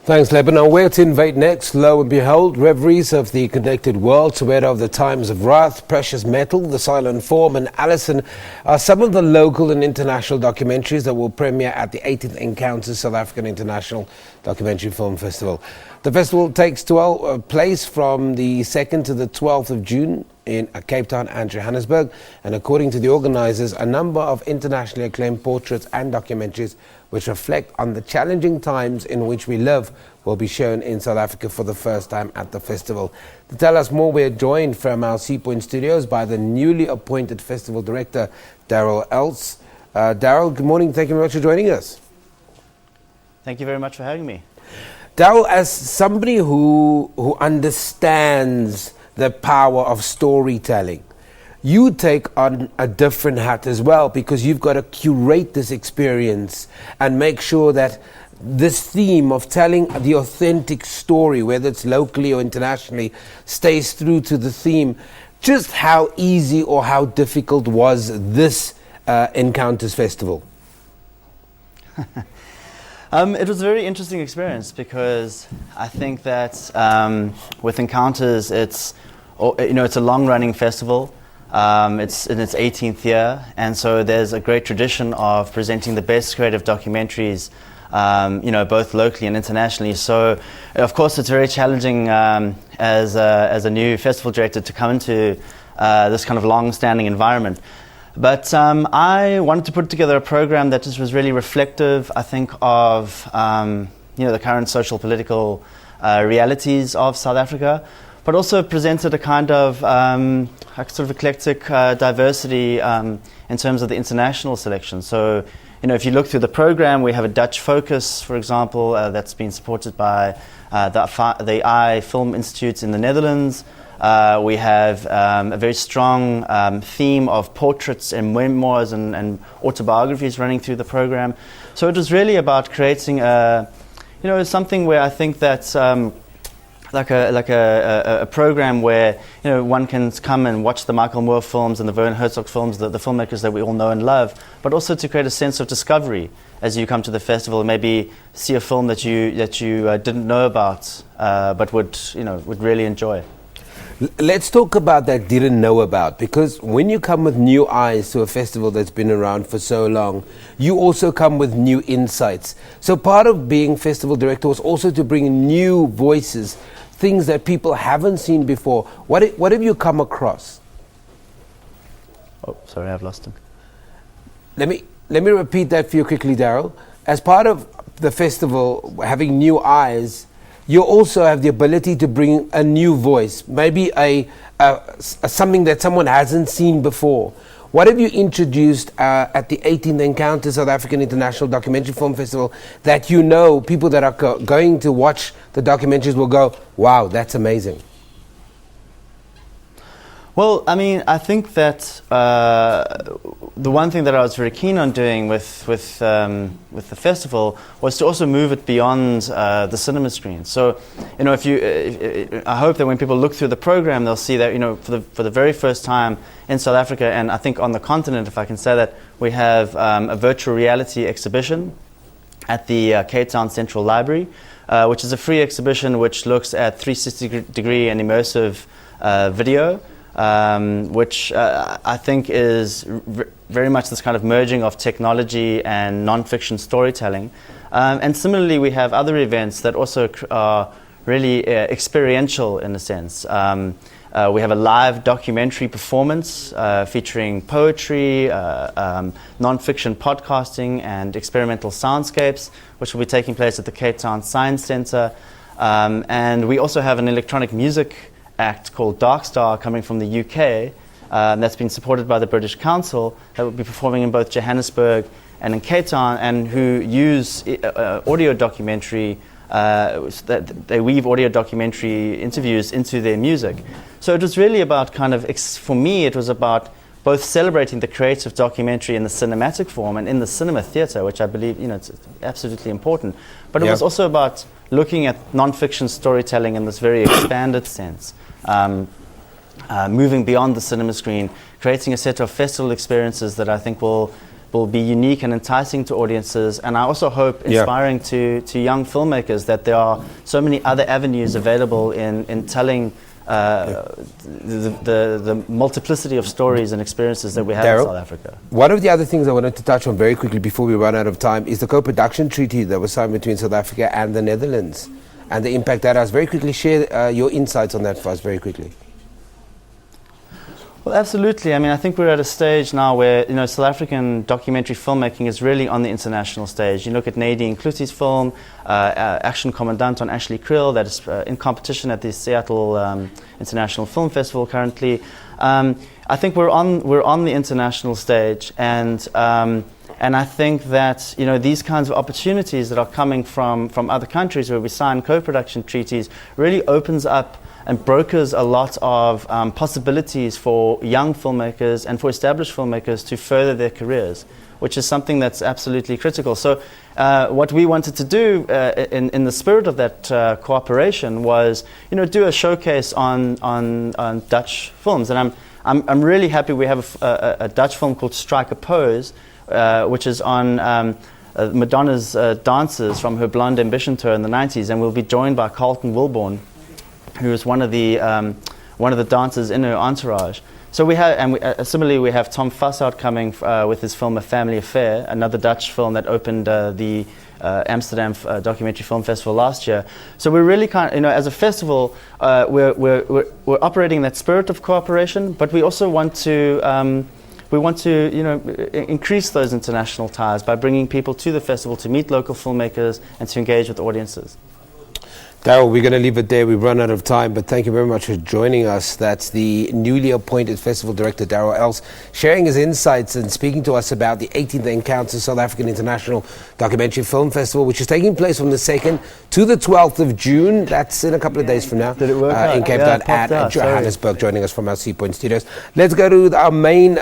Thanks, Lebanon. We're to Invade Next. Lo and behold, Reveries of the Connected World, Soweto of the Times of Wrath, Precious Metal, The Silent Form and Alison are some of the local and international documentaries that will premiere at the 18th Encounters South African International Documentary Film Festival. The festival takes place from the 2nd to the 12th of June in Cape Town and Johannesburg, and according to the organisers, a number of internationally acclaimed portraits and documentaries which reflect on the challenging times in which we live will be shown in South Africa for the first time at the festival. To tell us more, we're joined from our Seapoint studios by the newly appointed festival director, Daryl Else. Daryl, good morning. Thank you very much for joining us. Thank you very much for having me. Daryl, as somebody who understands the power of storytelling, you take on a different hat as well, because you've got to curate this experience and make sure that this theme of telling the authentic story, whether it's locally or internationally, stays true to the theme. Just how easy or how difficult was this Encounters Festival? It was a very interesting experience, because I think that with Encounters, it's a long-running festival. It's in its 18th year, and so there's a great tradition of presenting the best creative documentaries, both locally and internationally. So, of course, it's very challenging as a new festival director to come into this kind of long-standing environment. But I wanted to put together a program that just was really reflective, I think, of the current social political realities of South Africa, but also presented a kind of sort of eclectic diversity in terms of the international selection. So, if you look through the program, we have a Dutch focus, for example, that's been supported by the I Film Institute in the Netherlands. We have a very strong theme of portraits and memoirs and autobiographies running through the program. So it was really about creating something where I think that's like a program where one can come and watch the Michael Moore films and the Werner Herzog films, the filmmakers that we all know and love, but also to create a sense of discovery as you come to the festival. Maybe see a film that you didn't know about, but would really enjoy. Let's talk about that didn't know about, because when you come with new eyes to a festival that's been around for so long, you also come with new insights. So part of being festival director was also to bring new voices, things that people haven't seen before. What have you come across? Oh, sorry, I've lost him. Let me repeat that for you quickly, Daryl. As part of the festival, having new eyes, you also have the ability to bring a new voice, maybe something that someone hasn't seen before. What have you introduced at the 18th Encounters South African International Documentary Film Festival that people that are going to watch the documentaries will go, wow, that's amazing? Well, I think that the one thing that I was very keen on doing with the festival was to also move it beyond the cinema screen. So, I hope that when people look through the program, they'll see that for the very first time in South Africa, and I think on the continent, if I can say that, we have a virtual reality exhibition at the Cape Town Central Library, which is a free exhibition which looks at 360-degree and immersive video. Which I think is very much this kind of merging of technology and non-fiction storytelling. And similarly, we have other events that also are really experiential in a sense. We have a live documentary performance featuring poetry, non-fiction podcasting and experimental soundscapes, which will be taking place at the Cape Town Science Centre. And we also have an electronic music act called Dark Star coming from the UK, that's been supported by the British Council, that will be performing in both Johannesburg and in Cape Town, and who use audio documentary, they weave audio documentary interviews into their music. So it was really about for me, it was about both celebrating the creative documentary in the cinematic form and in the cinema theatre, which I believe it's absolutely important. But it was also about looking at non-fiction storytelling in this very expanded sense, moving beyond the cinema screen, creating a set of festival experiences that I think will will be unique and enticing to audiences, and I also hope inspiring to young filmmakers, that there are so many other avenues available in telling the multiplicity of stories and experiences that we have in South Africa. One of the other things I wanted to touch on very quickly before we run out of time is the co-production treaty that was signed between South Africa and the Netherlands, and the impact that has. Very quickly, share your insights on that for us very quickly. Well, absolutely. I mean, I think we're at a stage now where, South African documentary filmmaking is really on the international stage. You look at Nadine Kluti's film, Action Commandant on Ashley Krill, that is in competition at the Seattle International Film Festival currently. I think we're on the international stage, and I think that these kinds of opportunities that are coming from other countries where we sign co-production treaties really opens up and brokers a lot of possibilities for young filmmakers and for established filmmakers to further their careers, which is something that's absolutely critical. So what we wanted to do in the spirit of that cooperation was do a showcase on Dutch films. And I'm really happy we have a Dutch film called Strike a Pose, which is on Madonna's dances from her Blonde Ambition tour in the 90s, and we'll be joined by Carlton Wilborn, who is one of the dancers in her entourage. So we have, similarly, we have Tom Fassout coming with his film A Family Affair, another Dutch film that opened the Amsterdam Documentary Film Festival last year. So we're really as a festival, we're operating in that spirit of cooperation, but we also want to increase those international ties by bringing people to the festival to meet local filmmakers and to engage with audiences. Daryl, we're going to leave it there. We've run out of time, but thank you very much for joining us. That's the newly appointed festival director, Daryl Els, sharing his insights and speaking to us about the 18th Encounter South African International Documentary Film Festival, which is taking place from the 2nd to the 12th of June. That's in a couple of days from now. Did it work out? In Cape Town and Johannesburg, joining us from our Sea Point studios. Let's go to our main